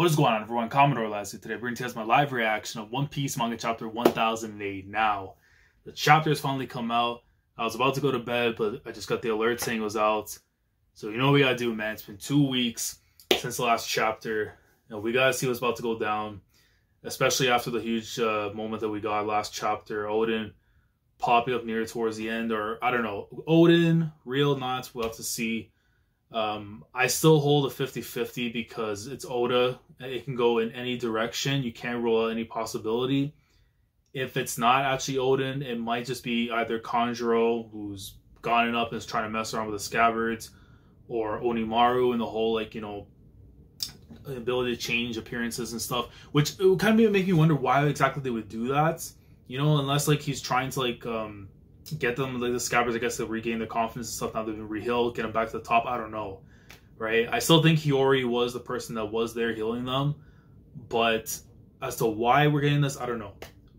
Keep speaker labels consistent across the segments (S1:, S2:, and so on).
S1: What is going on, everyone? Commodore Lassie. Today, bringing to you guys my live reaction of One Piece manga chapter 1008. Now, the chapter has finally come out. I was about to go to bed, but I just got the alert saying it was out. So you know what we gotta do, man. It's been 2 weeks since the last chapter. You know, we gotta see what's about to go down, especially after the huge moment that we got last chapter. Oden popping up near towards the end, or I don't know. Oden, real, not. We'll have to see. I still hold a 50-50 because it's Oda. It can go in any direction. You can't rule out any possibility. If it's not actually Oden, it might just be either Kanjuro, who's gone up and is trying to mess around with the scabbards, or Onimaru and the whole, like, you know, ability to change appearances and stuff, which it would kind of make me wonder why exactly they would do that. You know, unless, like, he's trying to, like, get them, like, the scabbards, I guess, to regain their confidence and stuff now they've been rehealed, get them back to the top. I don't know, right? I still think Hiyori was the person that was there healing them, but as to why we're getting this, I don't know.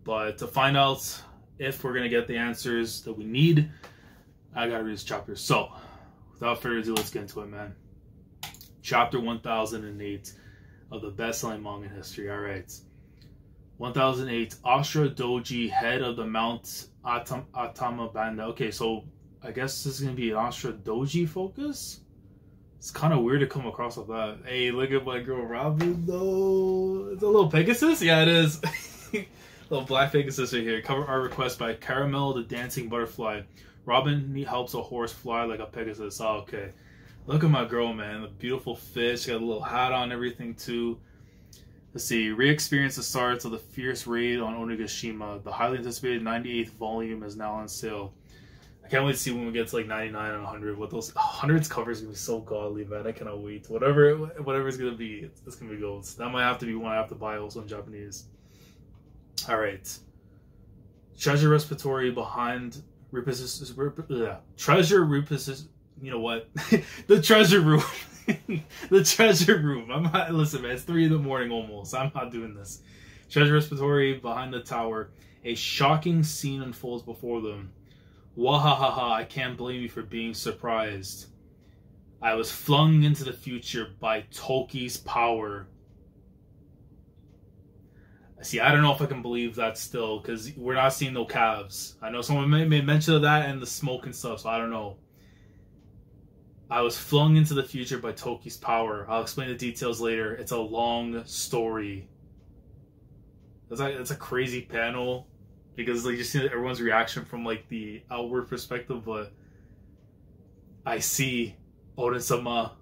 S1: But to find out if we're gonna get the answers that we need, I gotta read this chapter. So without further ado, let's get into it, man. Chapter 1008 of the best-selling manga in history. All right. 1008, Ashura Doji, head of the Mount Atama Banda. Okay, so I guess this is going to be an Ashura Doji focus? It's kind of weird to come across with that. Hey, look at my girl Robin, though. It's a little Pegasus? Yeah, it is. Little black Pegasus right here. Cover art request by Caramel the Dancing Butterfly. Robin helps a horse fly like a Pegasus. Oh, okay. Look at my girl, man. The beautiful fish. Got a little hat on, everything, too. Let's see, re-experience the starts of the fierce raid on Onigashima. The highly anticipated 98th volume is now on sale. I can't wait to see when we get to like 99 and 100. What those 100s covers gonna be so godly, man. I cannot wait. Whatever it's gonna be, it's gonna be gold. That might have to be one I have to buy also in Japanese. All right. Treasure respiratory behind treasure reposition. You know what? The treasure room. The treasure room. I'm not, listen, man, it's 3 in the morning almost. I'm not doing this. Treasure respiratory behind the tower. A shocking scene unfolds before them. Wahahaha, I can't blame you for being surprised. I was flung into the future by Toki's power. See, I don't know if I can believe that still, because we're not seeing no calves. I know someone made mention of that and the smoke and stuff, so I don't know. I was flung into the future by Toki's power. I'll explain the details later. It's a long story. That's a crazy panel, because like you see everyone's reaction from like the outward perspective, but I see Oden-sama.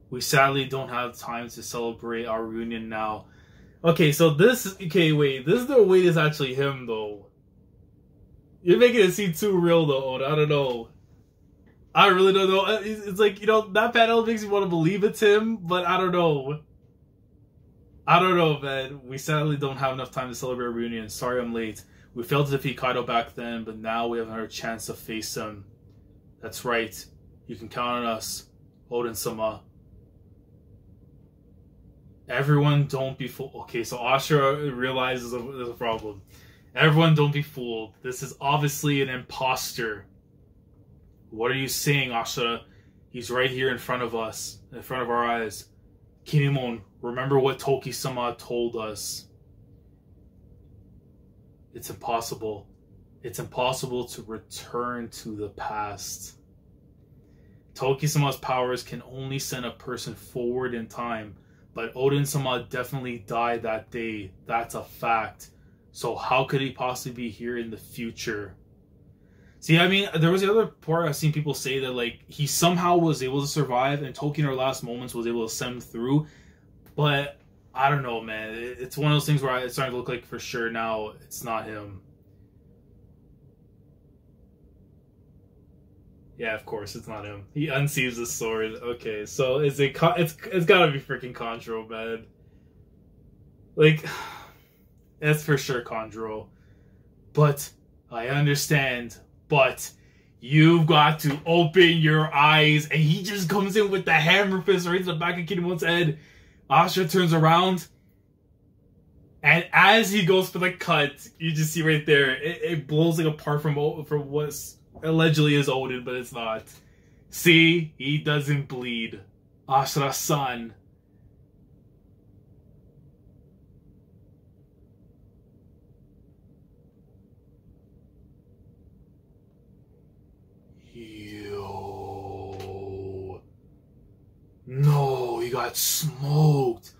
S1: We sadly don't have time to celebrate our reunion now. Okay, so this is the way it's actually him though. You're making it seem too real though, Oda. I don't know. I really don't know. It's like, you know, that panel makes me want to believe it's him, but I don't know. I don't know, man. We sadly don't have enough time to celebrate a reunion. Sorry I'm late. We failed to defeat Kaido back then, but now we have another chance to face him. That's right. You can count on us, Oden-sama. Everyone don't be fooled. Okay, so Ashura realizes there's a problem. Everyone don't be fooled. This is obviously an imposter. What are you saying, Ashura? He's right here in front of us, in front of our eyes. Kinemon, remember what Toki-sama told us. It's impossible. It's impossible to return to the past. Toki-sama's powers can only send a person forward in time, but Oden-sama definitely died that day. That's a fact. So how could he possibly be here in the future? See, I mean, there was the other part I've seen people say that, like, he somehow was able to survive and Toki in her last moments was able to send him through. But I don't know, man. It's one of those things where it's starting to look like for sure now it's not him. Yeah, of course, it's not him. He unsieves the sword. Okay, so it's gotta be freaking Kanjuro, man. Like, that's for sure Kanjuro. But I understand. But you've got to open your eyes. And he just comes in with the hammer fist right to the back of Kinemon's head. Ashura turns around. And as he goes for the cut, you just see right there, it blows like apart from what allegedly is Oden, but it's not. See? He doesn't bleed. Ashura-san. Yo. No, he got smoked.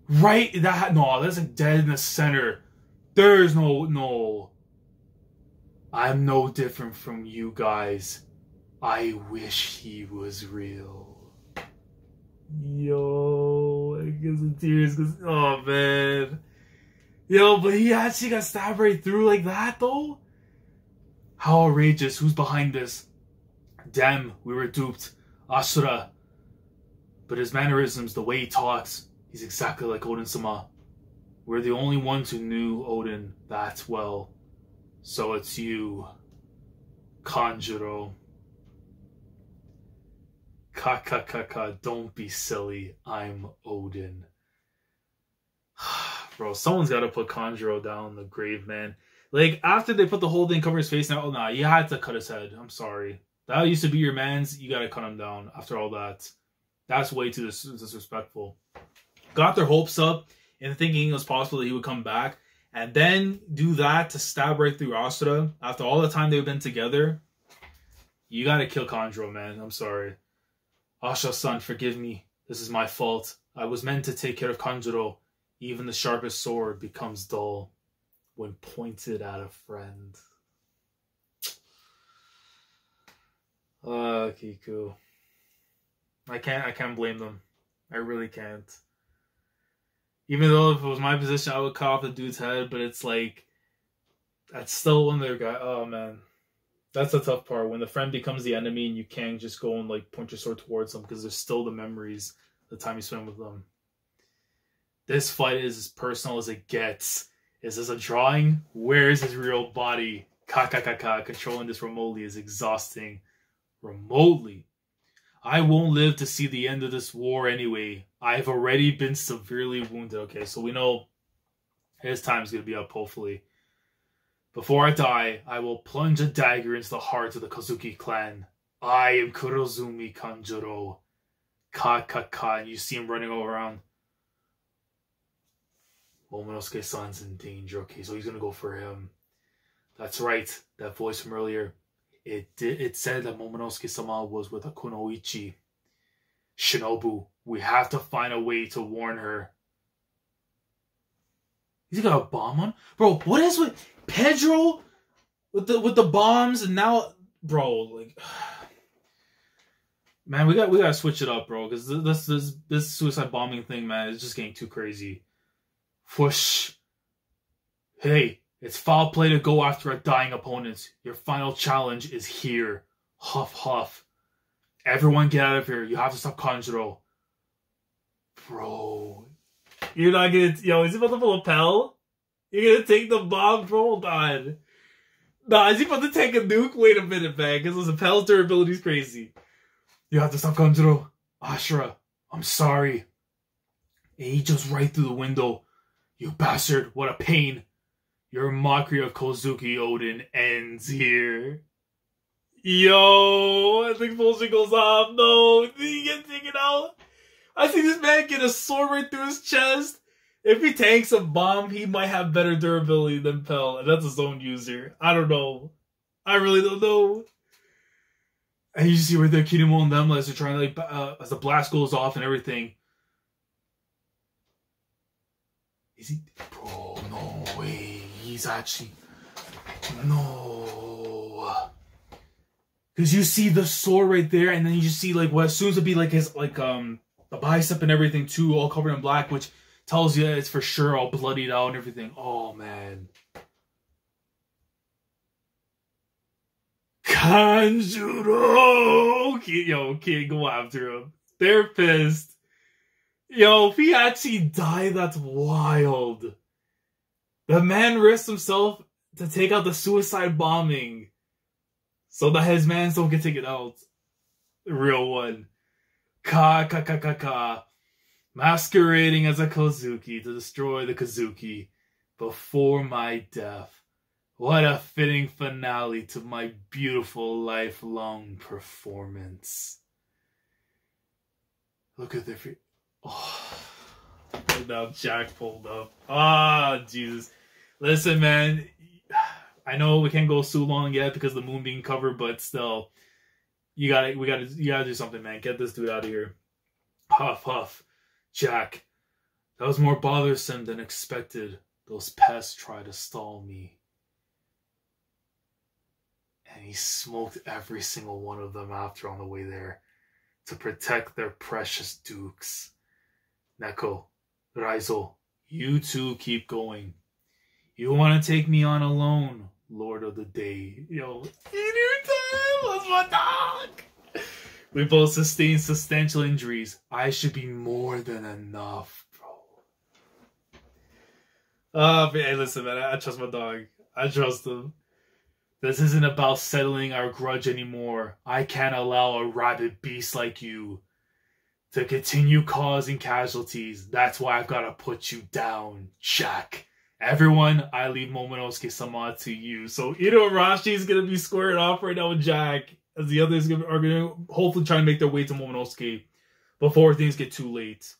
S1: Right? No, that's like dead in the center. There's no. I'm no different from you guys. I wish he was real. Yo, I get some tears because, oh man. Yo, but he actually got stabbed right through like that though? How outrageous. Who's behind this? Damn, we were duped. Ashura. But his mannerisms, the way he talks, he's exactly like Oden-sama. We're the only ones who knew Oden that well. So it's you, Kanjuro. Don't be silly. I'm Oden. Bro, someone's got to put Kanjuro down in the grave, man. Like, after they put the whole thing, cover his face, now, nah, you had to cut his head. I'm sorry. That used to be your man's. You got to cut him down after all that. That's way too disrespectful. Got their hopes up and thinking it was possible that he would come back. And then do that to stab right through Asura after all the time they've been together. You gotta kill Kanjuro, man. I'm sorry. Asura-san, forgive me. This is my fault. I was meant to take care of Kanjuro. Even the sharpest sword becomes dull when pointed at a friend. Kiku. I can't blame them. I really can't. Even though if it was my position, I would cut off the dude's head, but it's like, that's still one of their guys. Oh man, that's the tough part when the friend becomes the enemy and you can't just go and like point your sword towards them because there's still the memories, the time you spend with them. This fight is as personal as it gets. Is this a drawing? Where is his real body? Controlling this remotely is exhausting. Remotely. I won't live to see the end of this war anyway. I've already been severely wounded. Okay, so we know his time's going to be up, hopefully. Before I die, I will plunge a dagger into the heart of the Kozuki clan. I am Kurozumi Kanjuro. And you see him running all around. Momonosuke-san's in danger. Okay, so he's going to go for him. That's right. That voice from earlier. It said that Momonosuke-sama was with a Kunoichi. Shinobu, we have to find a way to warn her. He's got a bomb on? Bro, what is with Pedro with the bombs and now, bro, like, man, we gotta switch it up, bro, because this suicide bombing thing, man, is just getting too crazy. Whoosh. Hey, it's foul play to go after a dying opponent. Your final challenge is here. Huff, huff. Everyone get out of here. You have to stop Kanjuro. Bro. You're not gonna... Yo, is he about to pull a Pell? You're gonna take the bomb? Bro, hold on. Nah, is he about to take a nuke? Wait a minute, man. Because the Pell's durability is crazy. You have to stop Kanjuro. Ashura, I'm sorry. And he jumps right through the window. You bastard. What a pain. Your mockery of Kozuki Oden ends here. Yo, I think bullshit goes off. No, did he get taken out? I see this man get a sword right through his chest. If he tanks a bomb, he might have better durability than Pell, and that's a zone user. I don't know. I really don't know. And you see right there, Kinemon and them as they're trying to, like, as the blast goes off and everything. Is he? Bro, no way. He's actually... No. Because you see the sword right there, and then you just see, like, what assumes to be, like, his, like, the bicep and everything, too, all covered in black, which tells you that it's for sure all bloodied out and everything. Oh, man. Kanjuro! Yo, can't go after him. They're pissed. Yo, if he actually died, that's wild. The man risked himself to take out the suicide bombing so that his mans don't get taken out. The real one. Masquerading as a Kozuki to destroy the Kozuki before my death. What a fitting finale to my beautiful lifelong performance. Look at their feet. Oh. Now Jack pulled up. Ah, Jesus. Listen, man. I know we can't go so long yet because of the moon being covered, but still, you gotta do something, man. Get this dude out of here. Huff, huff. Jack, that was more bothersome than expected. Those pests tried to stall me. And he smoked every single one of them after on the way there to protect their precious dukes. Neko, Raizo, you two keep going. You want to take me on alone, Lord of the Day. Yo, was my dog. We both sustained substantial injuries. I should be more than enough, bro. Hey, listen, man. I trust my dog. I trust him. This isn't about settling our grudge anymore. I can't allow a rabid beast like you to continue causing casualties. That's why I've got to put you down, Jack. Everyone, I leave Momonosuke-sama to you. So Inuarashi going to be squaring off right now with Jack, as the others are going to hopefully try and make their way to Momonosuke before things get too late.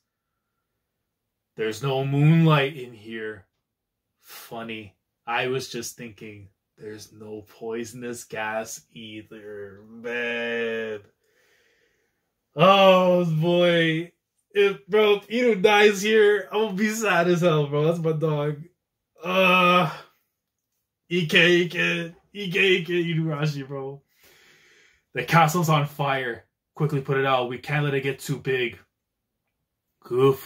S1: There's no moonlight in here. Funny. I was just thinking, there's no poisonous gas either, man. Oh boy, if Inu dies here, I'm gonna be sad as hell, bro. That's my dog. Ike, Inuarashi, bro. The castle's on fire. Quickly put it out. We can't let it get too big. Goof,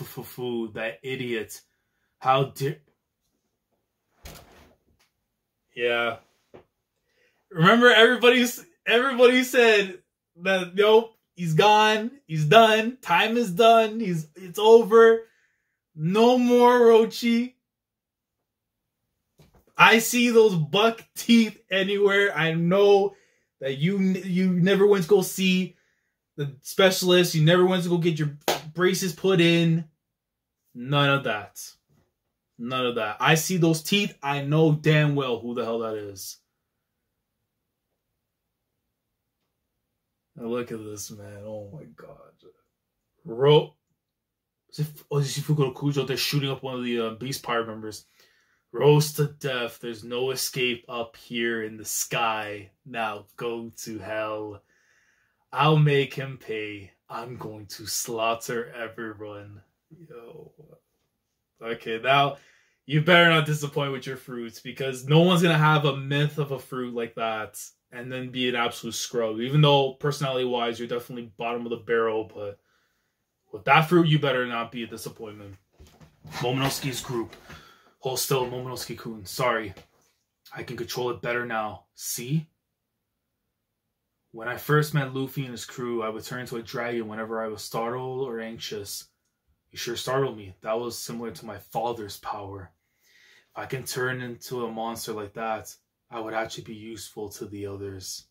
S1: that idiot. How dare... Yeah. Remember, everybody said that, nope, he's gone, he's done, time is done, it's over, no more Orochi. I see those buck teeth anywhere. I know that you never went to go see the specialist, you never went to go get your braces put in. None of that. None of that. I see those teeth, I know damn well who the hell that is. Now look at this, man. Oh my god. Shifuku no Kujo, they're shooting up one of the Beast Pirate members. Roast to death. There's no escape up here in the sky. Now go to hell. I'll make him pay. I'm going to slaughter everyone. Yo. Okay, now you better not disappoint with your fruits, because no one's going to have a myth of a fruit like that and then be an absolute scrub. Even though personality-wise, you're definitely bottom of the barrel, but with that fruit, you better not be a disappointment. Momonosuke's group. Hold still, Momonosuke-kun. Sorry. I can control it better now. See? When I first met Luffy and his crew, I would turn into a dragon whenever I was startled or anxious. You sure startled me. That was similar to my father's power. If I can turn into a monster like that, I would actually be useful to the others.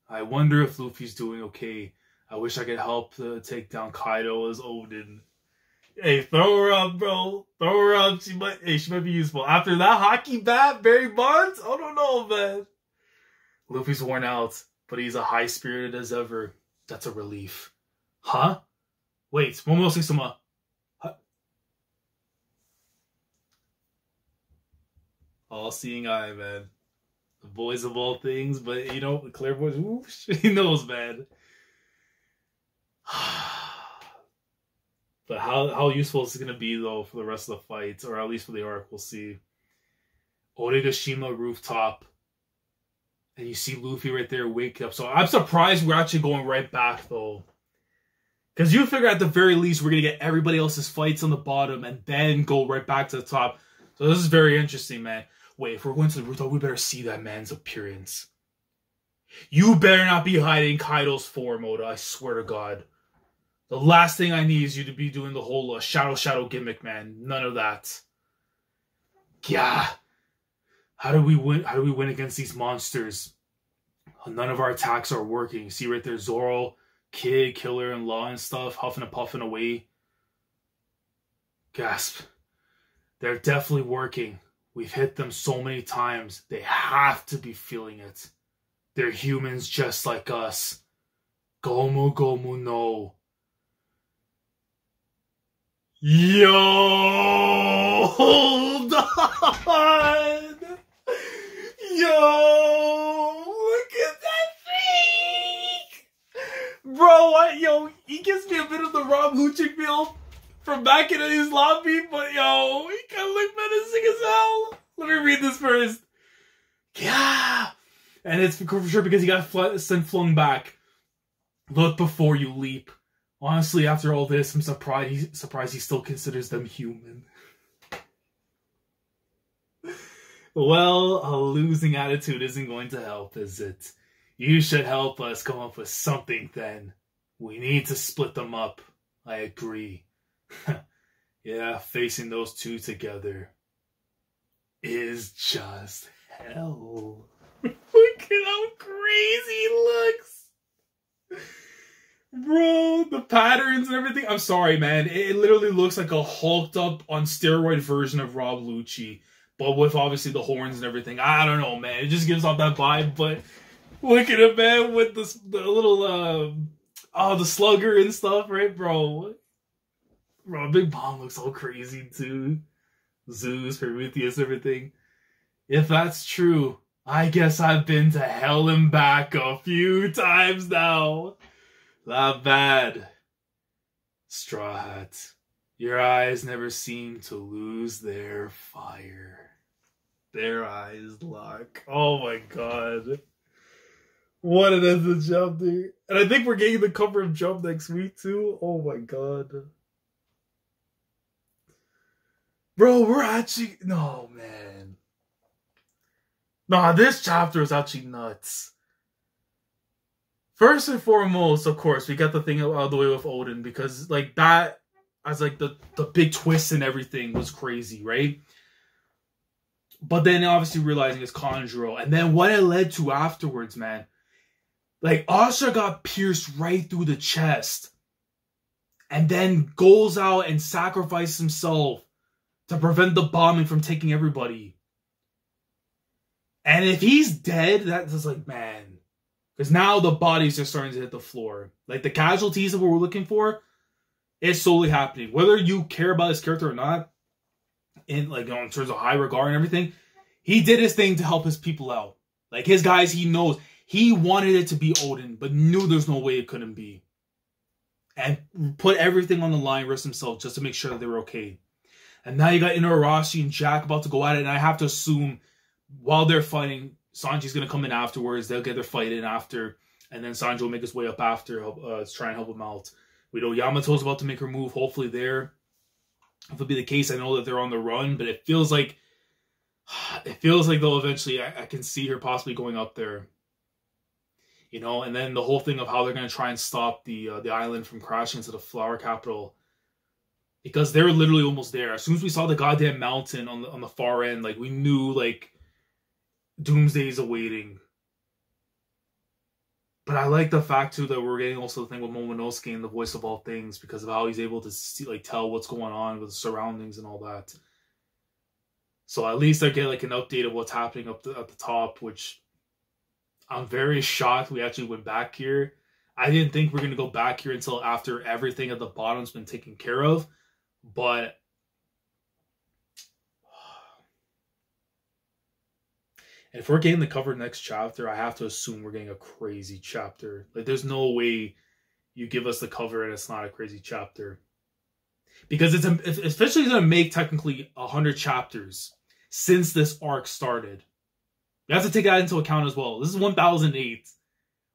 S1: I wonder if Luffy's doing okay. I wish I could help to take down Kaido as Odin. Hey, throw her up, bro. Throw her up. She might be useful. After that hockey bat, Barry Bonds? I don't know, man. Luffy's worn out, but he's as high-spirited as ever. That's a relief. Huh? Wait, Momonosuke-sama. All-seeing eye, man. The voice of all things, but, you know, the clairvoyance, whoosh, he knows, man. But how useful is it going to be, though, for the rest of the fights, or at least for the arc, we'll see. Onigashima rooftop. And you see Luffy right there waking up. So I'm surprised we're actually going right back, though. Because you figure at the very least we're going to get everybody else's fights on the bottom and then go right back to the top. So this is very interesting, man. Wait, if we're going to the rooftop, we better see that man's appearance. You better not be hiding Kaido's form, Oda. I swear to God. The last thing I need is you to be doing the whole shadow gimmick, man. None of that. Yeah. How do we win? How do we win against these monsters? None of our attacks are working. See right there, Zoro, Kid, Killer, and Law and stuff, huffing and puffing away. Gasp. They're definitely working. We've hit them so many times. They have to be feeling it. They're humans just like us. Gomu Gomu no. Yo, hold on. Yo, look at that fake. Bro, what? Yo, he gives me a bit of the Rob Lucci feel from back in his lobby, but yo, he kind of look menacing as hell. Let me read this first. Yeah. And it's for sure because he got sent flung back. Look before you leap. Honestly, after all this, I'm surprised he still considers them human. Well, a losing attitude isn't going to help, is it? You should help us come up with something then. We need to split them up. I agree. Yeah, facing those two together is just hell. Look at how crazy he looks. Bro, the patterns and everything. I'm sorry, man. It literally looks like a hulked up on steroid version of Rob Lucci. But with obviously the horns and everything. I don't know, man. It just gives off that vibe. But look at it, man. With the little, the slugger and stuff, right, bro? Bro, Big Bomb looks all crazy, too. Zeus, Prometheus, everything. If that's true, I guess I've been to hell and back a few times now. Not bad. Straw Hat, your eyes never seem to lose their fire. Their eyes lock. Oh my god. What an end to Jump, dude. And I think we're getting the cover of Jump next week too. Oh my god. Bro, we're actually... No, man. Nah, this chapter is actually nuts. First and foremost, of course, we got the thing out of the way with Odin, because like that, as like the big twist and everything was crazy, right? But then obviously realizing it's Conjuro, and then what it led to afterwards, man. Like Asha got pierced right through the chest, and then goes out and sacrifices himself to prevent the bombing from taking everybody. And if he's dead, that's just like, man. Because now the bodies are starting to hit the floor. Like, the casualties that we were looking for, it's slowly happening. Whether you care about his character or not, in like, in terms of high regard and everything, he did his thing to help his people out. Like, his guys, he knows. He wanted it to be Odin, but knew there's no way it couldn't be. And put everything on the line, risk himself, just to make sure that they were okay. And now you got Inuarashi and Jack about to go at it, and I have to assume, while they're fighting, Sanji's going to come in afterwards. They'll get their fight in after. And then Sanji will make his way up after to try and help him out. We know Yamato's about to make her move. Hopefully there. If it'll be the case, I know that they're on the run. But it feels like... they'll eventually... I can see her possibly going up there. You know? And then the whole thing of how they're going to try and stop the island from crashing into the flower capital. Because they're literally almost there. As soon as we saw the goddamn mountain on the far end, like, we knew, like... Doomsday is awaiting. But I like the fact too that we're getting also the thing with Momonosuke and the voice of all things, because of how he's able to see, like, tell what's going on with the surroundings and all that. So at least I get like an update of what's happening at the top, which I'm very shocked we actually went back here. I didn't think we're gonna go back here until after everything at the bottom's been taken care of, but if we're getting the cover next chapter, I have to assume we're getting a crazy chapter. Like, there's no way you give us the cover and it's not a crazy chapter. Because it's especially going to make technically 100 chapters since this arc started. You have to take that into account as well. This is 1008.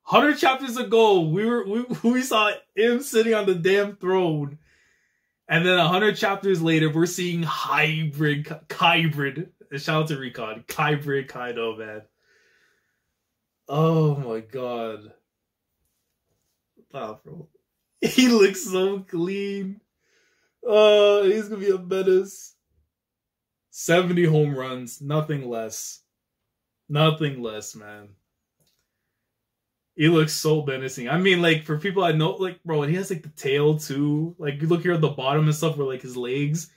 S1: 100 chapters ago, we saw him sitting on the damn throne. And then 100 chapters later, we're seeing hybrid. Shout out to Recon. Hybrid Kaido, man. Oh my god. Wow, bro. He looks so clean. He's gonna be a menace. 70 home runs. Nothing less. Nothing less, man. He looks so menacing. I mean, like, for people I know, like, bro, and he has, like, the tail, too. Like, you look here at the bottom and stuff where, like, his legs.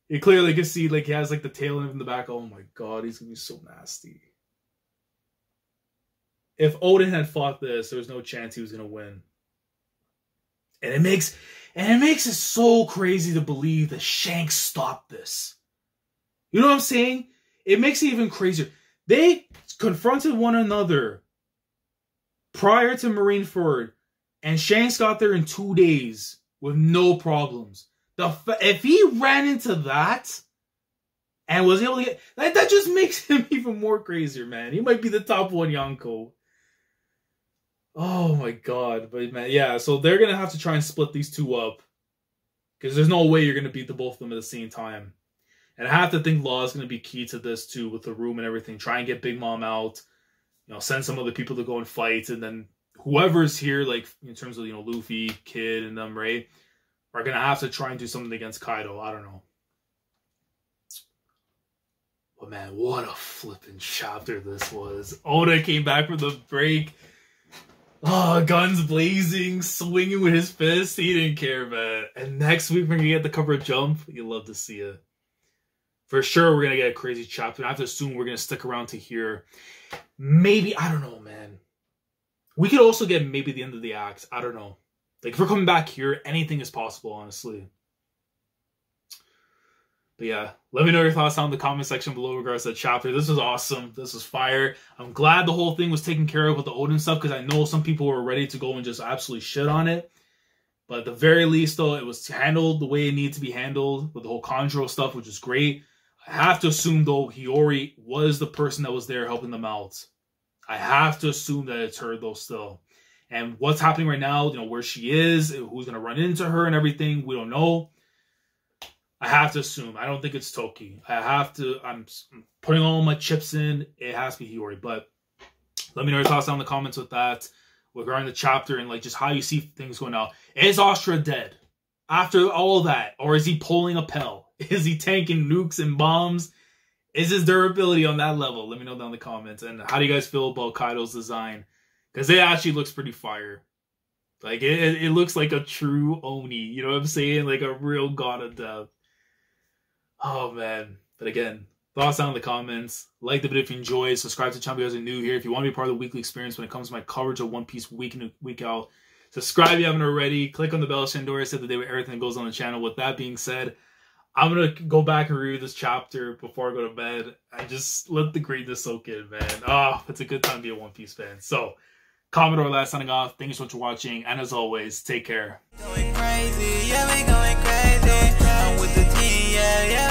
S1: You clearly can see, like, he has, like, the tail in the back. Oh, my God. He's going to be so nasty. If Odin had fought this, there was no chance he was going to win. And it And it makes it so crazy to believe that Shanks stopped this. You know what I'm saying? It makes it even crazier. They confronted one another prior to Marineford, and Shanks got there in 2 days with no problems. If he ran into that and was able to get... That just makes him even more crazier, man. He might be the top one Yonko. Oh my god. But man, yeah, so they're going to have to try and split these two up. Because there's no way you're going to beat the both of them at the same time. And I have to think Law is going to be key to this too, with the room and everything. Try and get Big Mom out. You know, send some other people to go and fight. And then whoever's here, like, in terms of, you know, Luffy, Kid, and them, right, are going to have to try and do something against Kaido. I don't know. But man, what a flipping chapter this was. Oda came back from the break. Oh, guns blazing, swinging with his fist. He didn't care, man. And next week, we're going to get the cover of Jump. You'll love to see it. For sure, we're going to get a crazy chapter. I have to assume we're going to stick around to here. Maybe, I don't know, man. We could also get maybe the end of the act. I don't know. Like, if we're coming back here, anything is possible, honestly. But yeah, let me know your thoughts down in the comment section below regards to that chapter. This was awesome. This was fire. I'm glad the whole thing was taken care of with the Oden stuff, because I know some people were ready to go and just absolutely shit on it. But at the very least, though, it was handled the way it needed to be handled with the whole Conjuro stuff, which is great. I have to assume, though, Hiyori was the person that was there helping them out. I have to assume that it's her, though, still. And what's happening right now, you know, where she is, who's going to run into her and everything, we don't know. I have to assume. I don't think it's Toki. I'm putting all my chips in. It has to be Hiyori. But let me know your thoughts down in the comments with that, regarding the chapter and like just how you see things going out. Is Astra dead after all that? Or is he pulling a Pell? Is he tanking nukes and bombs? Is his durability on that level? Let me know down in the comments. And how do you guys feel about Kaido's design? Because it actually looks pretty fire. Like, it looks like a true Oni. You know what I'm saying? Like a real god of death. Oh, man. But again, thoughts down in the comments. Like the video if you enjoyed. Subscribe to the channel if you guys are new here. If you want to be part of the weekly experience when it comes to my coverage of One Piece week in, week out, subscribe if you haven't already. Click on the bell. Shandora said the day where everything goes on the channel. With that being said, I'm going to go back and review this chapter before I go to bed. I just let the greatness soak in, man. Oh, it's a good time to be a One Piece fan. So, Commodore Last signing off. Thank you so much for watching. And as always, take care.
S2: Going crazy, yeah, we going crazy. I'm with the team, yeah, yeah.